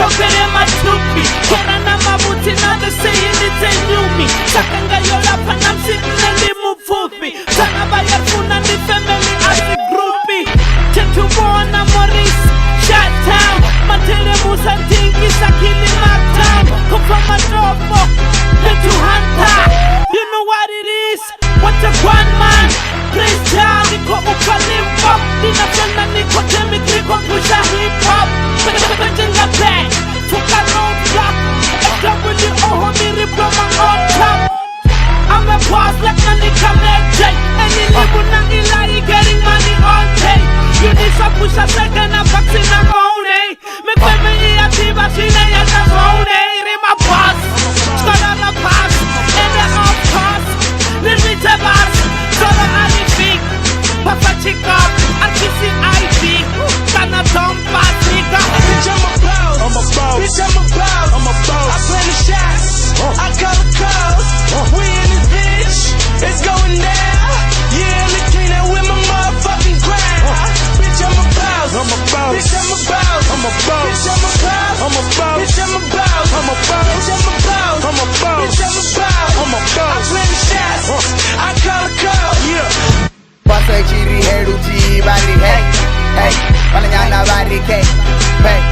Topere matupi Kerana mabuti now they saying it ain't new me Sakanga yolapa namsitna ndi mufupi Tanaba yarfuna ndi family as a groupie Chetumona Maurice Shut down Matele Musa Tingi Sakili Marktown Come from a dropbo Into Hunter You know what it is What a one man Praise down Niko ukalimbo Dina fena niko temi Kriko pusha hip hop Benjenga bang Fuka roadblock FW oho miri broma on top I'm a boss like Nanika Medjay Any libu na ilai getting money all day You need some push a second a vaccine a money Make me iya tiba sine ya da zone Rima boss Skoda la pass And the off pass Lirmi te bars Solo ali fig Papa chick up Artisi ID Kana don't pass nigga Bitch I'm a boss Bitch I'm a boss I play the shots I call the calls We in this bitch It's going down Yeah look clean out with my motherfucking grind Bitch I'm a boss Bitch I'm a boss Bitch I'm a boss Bitch I'm a boss Bitch I'm a boss Bitch I'm a boss I play the shots I call the calls Yeah Pasa chiri hedu chi bari hey hey Pananyana bari ke hey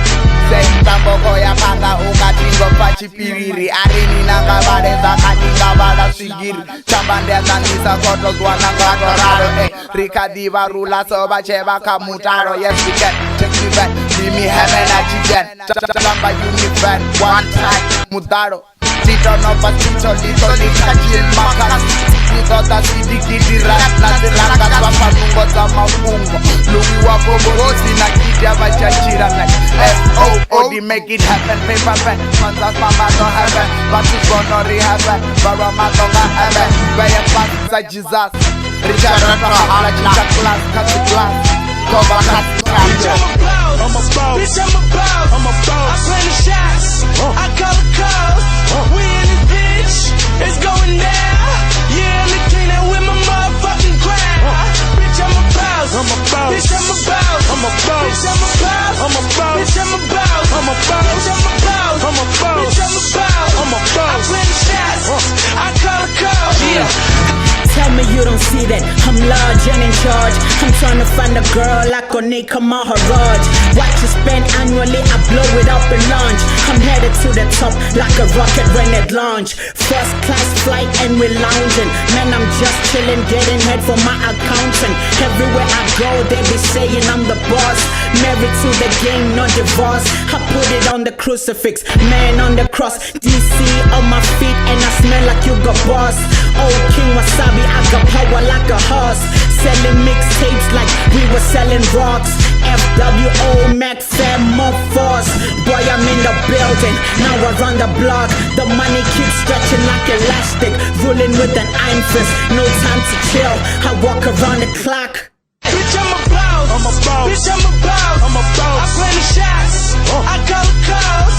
say tamboko ya panga ungatingo pachipiriri arini nanga bade zakatinga bada sigiri chambande zanisa koto zwana ngatorado hey rikadi varula soba cheba kamutaro yes we can check the back see me heaven at chicken chamba univan one time mudaro Tito no pasito lito likachil makas Niko ta sidikidi rap na ziranga kwa panungo za mafungo Louis wako borosi na kidia bachachira like F.O.O.D. make it happen paper pen Manzas mama don't heaven Batus gonori heaven Barama tonga heaven Baya pass sa Jesus Richard Rata hala chicha class Kasi class Koba kasi class I'm a boss Bitch I'm a boss I play the shots I call the calls We in this bitch It's going down Yeah look clean out with my motherfucking grind Bitch I'm a boss Bitch I'm a boss Bitch I'm a boss Bitch I'm a boss Bitch I'm a boss Bitch I'm a boss I play the shots I call the calls Yeah Tell me you don't see that I'm large and in charge I'm trying to find a girl like Onika Maharaj What you spend annually, I blow it up in launch I'm headed to the top like a rocket when it launch First class flight and we're lounging Man, I'm just chilling, getting head for my accountant Everywhere I go, they be saying I'm the boss Married to the game, no divorce I put it on the crucifix, man on the cross DC on my feet and I smell like you got boss Old King Wasabi, I got power like a horse Selling mixtapes like we were selling rocks FWO, Mac, Fam, more force Boy, I'm in the building, now I run the block The money keeps stretching like elastic Ruling with an iron fist, no time to chill I walk around the clock Bitch I'm a boss Bitch I'm a boss I play the shots I call the calls